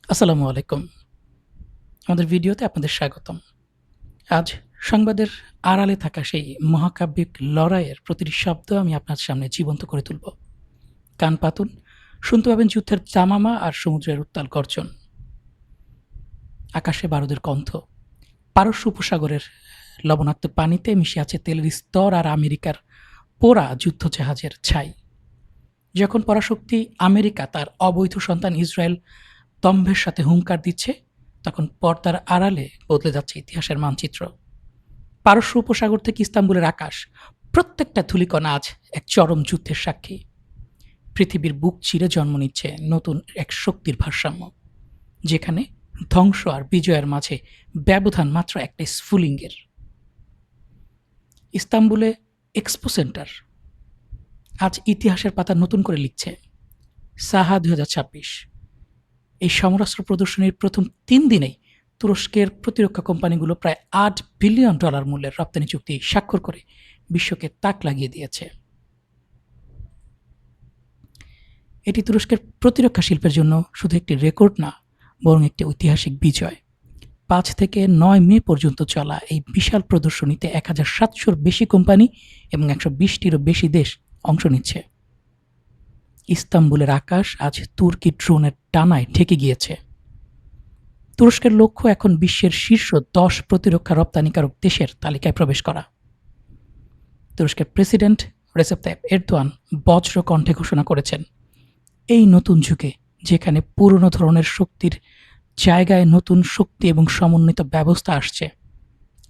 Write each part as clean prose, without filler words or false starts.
আসসালামু আলাইকুম। আমাদের ভিডিওতে আপনাদের স্বাগতম। আজ সংবাদের আড়ালে থাকা সেই মহাকাব্যিক লড়াইয়ের প্রতিটি শব্দ আমি আপনার সামনে জীবন্ত করে তুলব। কান পাতুন, শুনতে পাবেন যুদ্ধের জামামা আর সমুদ্রের উত্তাল গর্জন। আকাশে বারুদের কণ্ঠ, পারস্য উপসাগরের লবণাক্ত পানিতে মিশে আছে তেলের স্তর আর আমেরিকার পোড়া যুদ্ধজাহাজের ছাই। যখন পরাশক্তি আমেরিকা তার অবৈধ সন্তান ইসরায়েল দম্ভের সাথে হুঙ্কার দিচ্ছে, তখন পর্দার আড়ালে বদলে যাচ্ছে ইতিহাসের মানচিত্র। পারস্য উপসাগর থেকে ইস্তাম্বুলের আকাশ, প্রত্যেকটা ধূলিকণা আজ এক চরম যুদ্ধের সাক্ষী। পৃথিবীর বুক চিরে জন্ম নিচ্ছে নতুন এক শক্তির ভারসাম্য, যেখানে ধ্বংস আর বিজয়ের মাঝে ব্যবধান মাত্র একটা স্ফুলিঙ্গের। ইস্তাম্বুলে এক্সপো সেন্টার আজ ইতিহাসের পাতা নতুন করে লিখছে। সাহা 2026 এই সমরাস্ত্র প্রদর্শনীর প্রথম 3 দিনেই তুরস্কের প্রতিরক্ষা কোম্পানিগুলো প্রায় $8 বিলিয়ন মূল্যের রপ্তানি চুক্তি স্বাক্ষর করে বিশ্বকে তাক লাগিয়ে দিয়েছে। এটি তুরস্কের প্রতিরক্ষা শিল্পের জন্য শুধু একটি রেকর্ড না, বরং একটি ঐতিহাসিক বিজয়। 5 থেকে 9 মে পর্যন্ত চলা এই বিশাল প্রদর্শনীতে 1700-র বেশি কোম্পানি এবং 120-টিরও বেশি দেশ অংশ নিচ্ছে। ইস্তাম্বুলের আকাশ আজ তুর্কি ড্রোনের ডানায় ঢেকে গিয়েছে। তুরস্কের লক্ষ্য এখন বিশ্বের শীর্ষ 10 প্রতিরক্ষা রপ্তানিকারক দেশের তালিকায় প্রবেশ করা। তুরস্কের প্রেসিডেন্ট রেসেপ তাইয়িপ এরদোয়ান বজ্র কণ্ঠে ঘোষণা করেছেন, এই নতুন যুগে যেখানে পুরনো ধরনের শক্তির জায়গায় নতুন শক্তি এবং সমন্বিত ব্যবস্থা আসছে,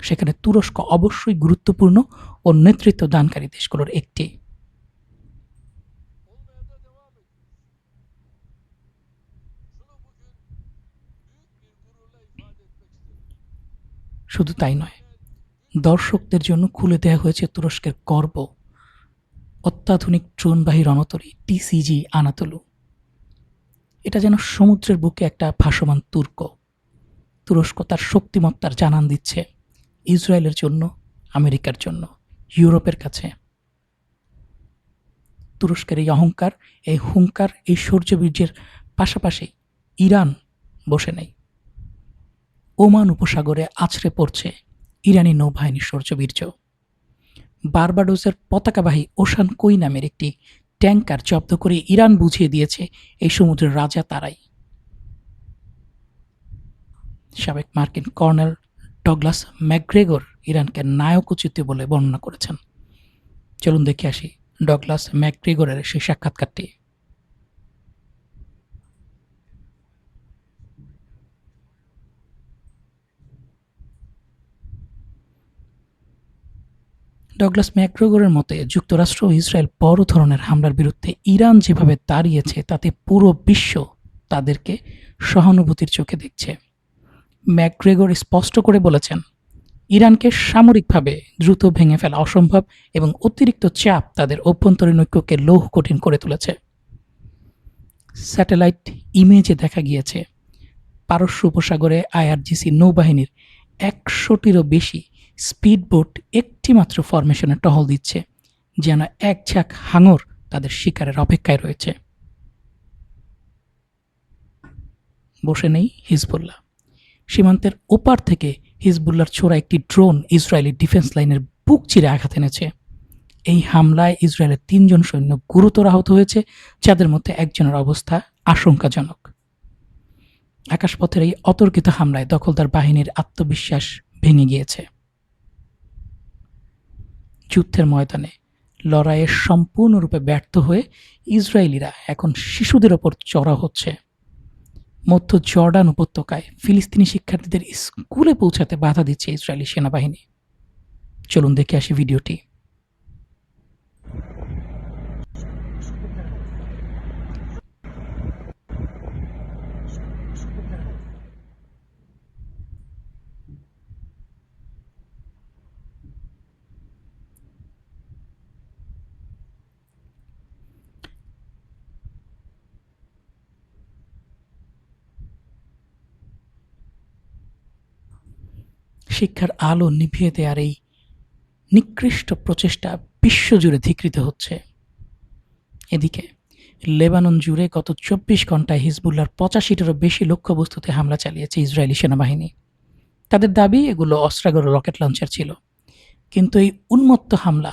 সেখানে তুরস্ক অবশ্যই গুরুত্বপূর্ণ ও নেতৃত্ব দানকারী দেশগুলোর একটি। শুধু তাই নয়, দর্শকদের জন্য খুলে দেওয়া হয়েছে তুরস্কের গর্ব, অত্যাধুনিক ড্রোনবাহী রণতরী টিসিজি আনাতোলু। এটা যেন সমুদ্রের বুকে একটা ভাসমান তুর্ক। তুরস্ক তার শক্তিমত্তার জানান দিচ্ছে ইসরায়েলের জন্য, আমেরিকার জন্য, ইউরোপের কাছে। তুরস্কের এই অহংকার, এই হুঙ্কার, এই শৌর্যবীর্যের পাশাপাশি ইরান বসে নেই। ওমান উপসাগরে আছড়ে পড়ছে ইরানি নৌবাহিনীর শৌর্যবীর্য। বারবাডোসের পতাকাবাহী ওশান কুইন নামের একটি ট্যাঙ্কার জব্দ করে ইরান বুঝিয়ে দিয়েছে এই সমুদ্রের রাজা তারাই। সাবেক মার্কিন কর্নেল ডগলাস ম্যাকগ্রেগর ইরানকে নায়কোচিত বলে বর্ণনা করেছেন। চলুন দেখে আসি ডগলাস ম্যাকগ্রেগরের সেই সাক্ষাৎকারটি। ডগলাস ম্যাকগ্রেগরের মতে যুক্তরাষ্ট্র ও ইসরায়েল বড় ধরনের হামলার বিরুদ্ধে ইরান যেভাবে দাঁড়িয়েছে, তাতে পুরো বিশ্ব তাদেরকে সহানুভূতির চোখে দেখছে। ম্যাকগ্রেগর স্পষ্ট করে বলেছেন, ইরানকে সামরিকভাবে দ্রুত ভেঙে ফেলা অসম্ভব এবং অতিরিক্ত চাপ তাদের অভ্যন্তরীণ ঐক্যকে লৌহ কঠিন করে তুলেছে। স্যাটেলাইট ইমেজে দেখা গিয়েছে পারস্য উপসাগরে আইআরজিসি নৌবাহিনীর 100টিরও বেশি স্পিডবোট একটিমাত্র ফরমেশনে টহল দিচ্ছে, যেন এক ঝাঁক হাঙর তাদের শিকারের অপেক্ষায় রয়েছে। বসে নেই হিজবুল্লাহ। সীমান্তের ওপার থেকে হিজবুল্লাহর ছোড়া একটি ড্রোন ইসরায়েলি ডিফেন্স লাইনের বুক চিরে আঘাত এনেছে। এই হামলায় ইসরায়েলের 3 জন সৈন্য গুরুতর আহত হয়েছে, যাদের মধ্যে একজনের অবস্থা আশঙ্কাজনক। আকাশপথের এই অতর্কিত হামলায় দখলদার বাহিনীর আত্মবিশ্বাস ভেঙে গিয়েছে। যুদ্ধের ময়দানে লড়াইয়ে সম্পূর্ণরূপে ব্যর্থ হয়ে ইসরায়েলিরা এখন শিশুদের ওপর চড়াও হচ্ছে। মধ্য জর্ডান উপত্যকায় ফিলিস্তিনি শিক্ষার্থীদের স্কুলে পৌঁছাতে বাধা দিচ্ছে ইসরায়েলি সেনাবাহিনী। চলুন দেখে আসি ভিডিওটি। শিক্ষার আলো নিভিয়ে দেওয়ার এই নিকৃষ্ট প্রচেষ্টা বিশ্বজুড়ে ধিকৃত হচ্ছে। এদিকে লেবানন জুড়ে গত ২৪ ঘণ্টায় হিজবুল্লাহর ৮৫টারও বেশি লক্ষ্যবস্তুতে হামলা চালিয়েছে ইসরায়েলি সেনাবাহিনী। তাদের দাবি এগুলো অস্ত্রাগার রকেট লঞ্চার ছিল। কিন্তু এই উন্মত্ত হামলা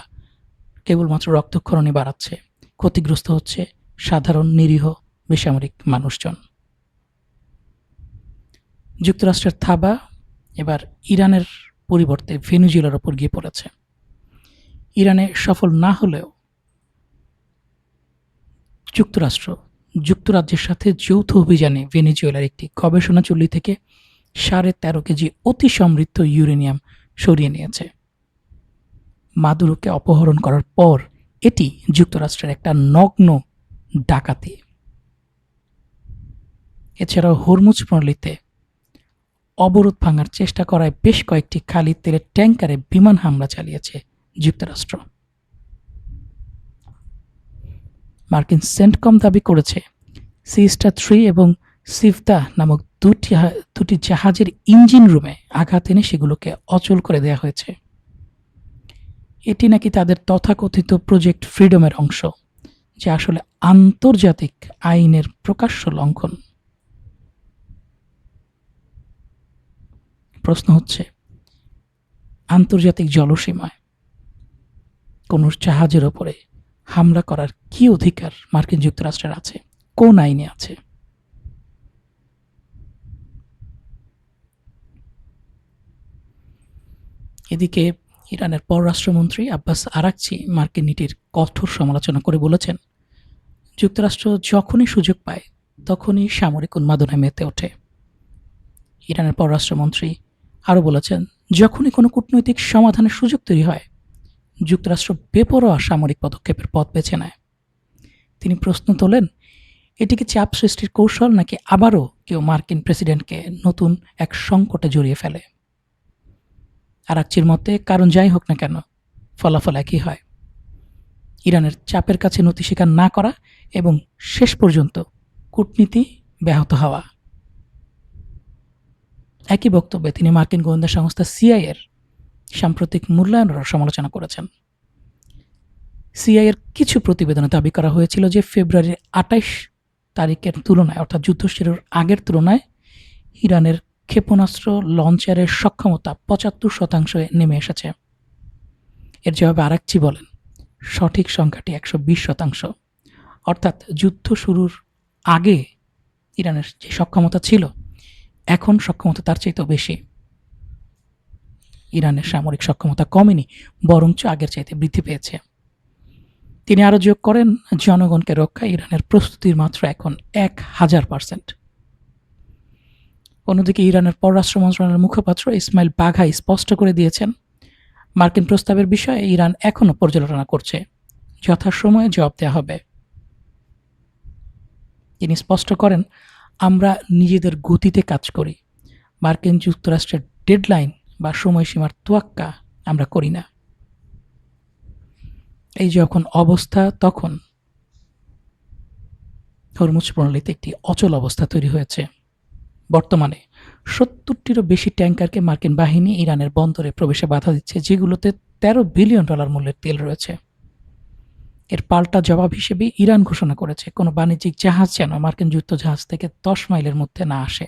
কেবলমাত্র রক্তক্ষরণই বাড়াচ্ছে। ক্ষতিগ্রস্ত হচ্ছে সাধারণ নিরীহ বেসামরিক মানুষজন। যুক্তরাষ্ট্রের থাবা এবার ইরানের পরিবর্তে ভেনেজুয়েলার ওপর গিয়ে পড়েছে। ইরানে সফল না হলেও যুক্তরাজ্যের সাথে যৌথ অভিযানে ভেনেজুয়েলার একটি গবেষণা চুল্লি থেকে ১৩.৫ কেজি অতি সমৃদ্ধ ইউরেনিয়াম সরিয়ে নিয়েছে। মাদুরোকে অপহরণ করার পর এটি যুক্তরাষ্ট্রের একটা নগ্ন ডাকাতি। এছাড়াও হরমুজ প্রণালীতে অবরোধ ভাঙার চেষ্টা করায় বেশ কয়েকটি খালি তেলের ট্যাঙ্কারে বিমান হামলা চালিয়েছে যুক্তরাষ্ট্র। মার্কিন সেন্টকম দাবি করেছে সি-3 এবং সিফদা নামক দুটি জাহাজের ইঞ্জিন রুমে আঘাত এনে সেগুলোকে অচল করে দেওয়া হয়েছে। এটি নাকি তাদের তথাকথিত প্রজেক্ট ফ্রিডমের অংশ, যা আসলে আন্তর্জাতিক আইনের প্রকাশ্য লঙ্ঘন। প্রশ্ন হচ্ছে, আন্তর্জাতিক জলসীমায় কোনো জাহাজের ওপরে হামলা করার কি অধিকার মার্কিন যুক্তরাষ্ট্রের আছে? কোন আইনে আছে? এদিকে ইরানের পররাষ্ট্রমন্ত্রী আব্বাস আরাকচি মার্কিন নীতির কঠোর সমালোচনা করে বলেছেন, যুক্তরাষ্ট্র যখনই সুযোগ পায় তখনই সামরিক উন্মাদনায় মেতে ওঠে। ইরানের পররাষ্ট্রমন্ত্রী আরও বলেছেন, যখনই কোনো কূটনৈতিক সমাধানের সুযোগ তৈরি হয় যুক্তরাষ্ট্র বেপরোয়া সামরিক পদক্ষেপের পথ বেছে নেয়। তিনি প্রশ্ন তোলেন, এটি কি চাপ সৃষ্টির কৌশল, নাকি আবারও কেউ মার্কিন প্রেসিডেন্টকে নতুন এক সংকটে জড়িয়ে ফেলে? আরাকচির মতে, কারণ যাই হোক না কেন ফলাফল একই হয়, ইরানের চাপের কাছে নতি স্বীকার না করা এবং শেষ পর্যন্ত কূটনীতি ব্যাহত হওয়া। একই বক্তব্যে তিনি মার্কিন গোয়েন্দা সংস্থা সিআইএর সাম্প্রতিক মূল্যায়নেরও সমালোচনা করেছেন। সিআইএর কিছু প্রতিবেদনে দাবি করা হয়েছিল যে ফেব্রুয়ারির ২৮ তারিখের তুলনায়, অর্থাৎ যুদ্ধ শুরুর আগের তুলনায় ইরানের ক্ষেপণাস্ত্র লঞ্চারের সক্ষমতা ৭৫% নেমে এসেছে। এর জবাবে আরাকচি বলেন, সঠিক সংখ্যাটি ১২০%। অর্থাৎ যুদ্ধ শুরুর আগে ইরানের যে সক্ষমতা ছিল, এখন সক্ষমতা তার চাইতেও বেশি। ইরানের সামরিক সক্ষমতা কমেনি, বরঞ্চ আগের চাইতে বৃদ্ধি পেয়েছে। তিনি আরও যোগ করেন, জনগণকে রক্ষায় ইরানের প্রস্তুতির মাত্রা এখন ১,০০০%। অন্যদিকে ইরানের পররাষ্ট্র মন্ত্রণালয়ের মুখপাত্র ইসমাইল বাঘাই স্পষ্ট করে দিয়েছেন, মার্কিন প্রস্তাবের বিষয়ে ইরান এখনও পর্যালোচনা করছে, যথাসময়ে জবাব দেওয়া হবে। তিনি স্পষ্ট করেন, আমরা নিজেদের গতিতে কাজ করি, মার্কিন যুক্তরাষ্ট্রের ডেডলাইন বা সময়সীমার তোয়াক্কা আমরা করি না। এই যখন অবস্থা, তখন হরমুজ প্রণালীতে একটি অচল অবস্থা তৈরি হয়েছে। বর্তমানে ৭০টিরও বেশি ট্যাঙ্কারকে মার্কিন বাহিনী ইরানের বন্দরে প্রবেশে বাধা দিচ্ছে, যেগুলোতে $১৩ বিলিয়ন মূল্যের তেল রয়েছে। এর পাল্টা জবাব হিসেবে ইরান ঘোষণা করেছে, কোনো বাণিজ্যিক জাহাজ যেন মার্কিন যুদ্ধজাহাজ থেকে ১০ মাইলের মধ্যে না আসে।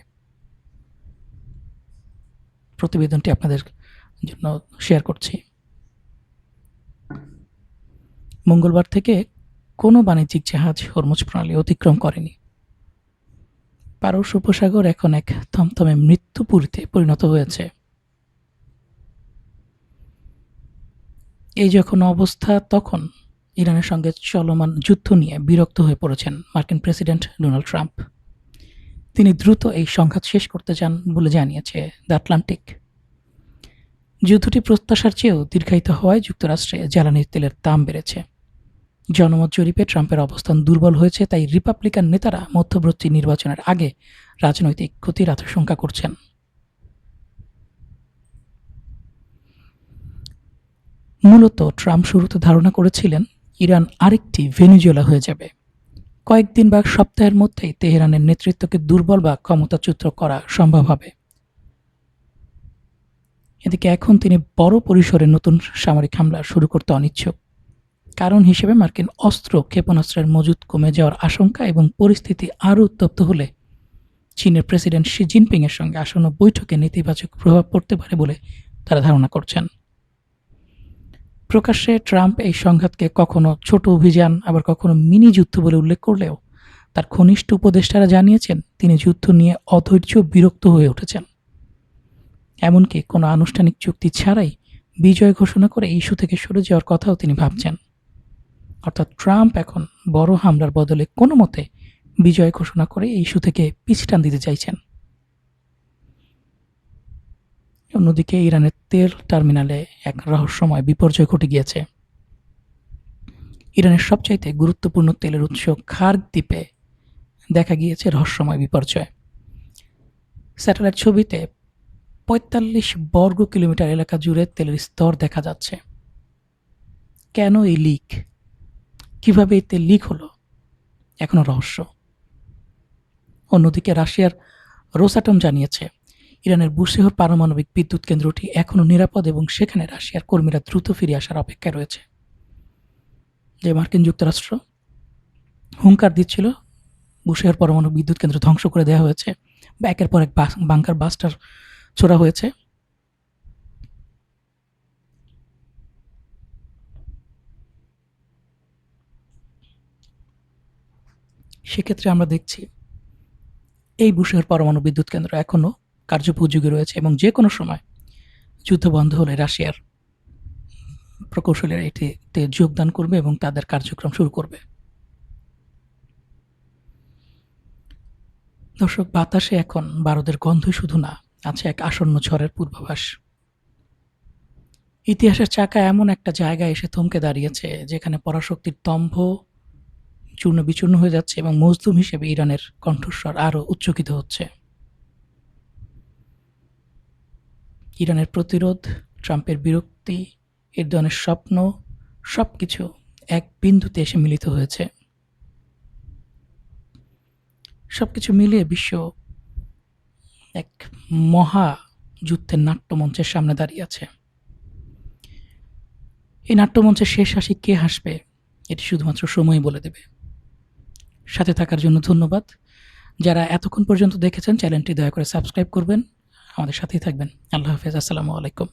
প্রতিবেদনটি আপনাদের জন্য শেয়ার করছি। মঙ্গলবার থেকে কোনো বাণিজ্যিক জাহাজ হরমুজ প্রণালী অতিক্রম করেনি। পারস্য উপসাগর এখন এক থমথমে মৃত্যুপুরীতে পরিণত হয়েছে। এই যখন অবস্থা, তখন ইরানের সঙ্গে চলমান যুদ্ধ নিয়ে বিরক্ত হয়ে পড়েছেন মার্কিন প্রেসিডেন্ট ডোনাল্ড ট্রাম্প। তিনি দ্রুত এই সংঘাত শেষ করতে চান বলে জানিয়েছে দ্য আটলান্টিক। যুদ্ধটি প্রত্যাশার চেয়েও দীর্ঘায়িত হওয়ায় যুক্তরাষ্ট্রে জ্বালানির তেলের দাম বেড়েছে। জনমত জরিপে ট্রাম্পের অবস্থান দুর্বল হয়েছে, তাই রিপাবলিকান নেতারা মধ্যবর্তী নির্বাচনের আগে রাজনৈতিক ক্ষতির আশঙ্কা করছেন। মূলত ট্রাম্প শুরুতে ধারণা করেছিলেন ইরান আরেকটি ভেনেজুয়েলা হয়ে যাবে। কয়েকদিন বা সপ্তাহের মধ্যেই তেহরানের নেতৃত্বকে দুর্বল বা ক্ষমতাচ্যুত করা সম্ভব হবে। এদিকে এখন তিনি বড় পরিসরে নতুন সামরিক হামলা শুরু করতে অনিচ্ছুক। কারণ হিসেবে মার্কিন অস্ত্র ক্ষেপণাস্ত্রের মজুত কমে যাওয়ার আশঙ্কা এবং পরিস্থিতি আরও উত্তপ্ত হলে চীনের প্রেসিডেন্ট শি জিনপিংয়ের সঙ্গে আসন্ন বৈঠকে নেতিবাচক প্রভাব পড়তে পারে বলে তারা ধারণা করছেন। প্রকাশ্যে ট্রাম্প এই সংঘাতকে কখনো ছোট অভিযান আবার কখনো মিনি যুদ্ধ বলে উল্লেখ করলেও তার ঘনিষ্ঠ উপদেষ্টারা জানিয়েছেন তিনি যুদ্ধ নিয়ে অধৈর্য বিরক্ত হয়ে উঠেছেন। এমনকি কোনো আনুষ্ঠানিক চুক্তি ছাড়াই বিজয় ঘোষণা করে ইস্যু থেকে সরে যাওয়ার কথাও তিনি ভাবছেন। অর্থাৎ ট্রাম্প এখন বড় হামলার বদলে কোনো মতে বিজয় ঘোষণা করে এই ইস্যু থেকে পিছটান দিতে চাইছেন। অন্যদিকে ইরানের তেল টার্মিনালে এক রহস্যময় বিপর্যয় ঘটে গিয়েছে। ইরানের সবচাইতে গুরুত্বপূর্ণ তেলের উৎস খার্গ দ্বীপে দেখা গিয়েছে রহস্যময় বিপর্যয়। স্যাটেলাইট ছবিতে ৪৫ বর্গ কিলোমিটার এলাকা জুড়ে তেলের স্তর দেখা যাচ্ছে। কেন এই লিক, কিভাবে এই তেল লিক হলো, এখনো রহস্য। অন্যদিকে রাশিয়ার রোসাটম জানিয়েছে ইরানের বুশেহর পারমাণবিক বিদ্যুৎ কেন্দ্রটি এখনও নিরাপদ এবং সেখানে রাশিয়ার কর্মীরা দ্রুত ফিরে আসার অপেক্ষায় রয়েছে। যে মার্কিন যুক্তরাষ্ট্র হুঙ্কার দিচ্ছিল বুশেহর পরমাণু বিদ্যুৎ কেন্দ্র ধ্বংস করে দেওয়া হয়েছে বা একের পর এক বাংকার বাস্টার ছোড়া হয়েছে, সেক্ষেত্রে আমরা দেখছি এই বুশেহর পরমাণু বিদ্যুৎ কেন্দ্র এখনও কার্যোপযোগী রয়েছে এবং যে কোনো সময় যুদ্ধ বন্ধ হলে রাশিয়ার প্রকৌশলীরা এটিতে যোগদান করবে এবং তাদের কার্যক্রম শুরু করবে। দর্শক, বাতাসে এখন বারুদের গন্ধ শুধু না, আছে এক আসন্ন ঝড়ের পূর্বাভাস। ইতিহাসের চাকা এমন একটা জায়গায় এসে থমকে দাঁড়িয়েছে যেখানে পরাশক্তির দম্ভ চূর্ণ বিচূর্ণ হয়ে যাচ্ছে এবং মজলুম হিসেবে ইরানের কণ্ঠস্বর আরও উচ্চকিত হচ্ছে। ইরানের প্রতিরোধ, ট্রাম্পের বিরক্তি, এরদোয়ানের স্বপ্ন, সবকিছু এক বিন্দুতে এসে মিলিত হয়েছে। সবকিছু মিলিয়ে বিশ্ব এক মহা যুদ্ধের নাট্যমঞ্চের সামনে দাঁড়িয়ে আছে। এই নাট্যমঞ্চের শেষ হাসি কে হাসবে এটি শুধুমাত্র সময় বলে দেবে। সাথে থাকার জন্য ধন্যবাদ। যারা এতক্ষণ পর্যন্ত দেখেছেন চ্যানেলটি দয়া করে সাবস্ক্রাইব করবেন, আমাদের সাথেই থাকবেন। আল্লাহ হাফেজ, আসসালামু আলাইকুম।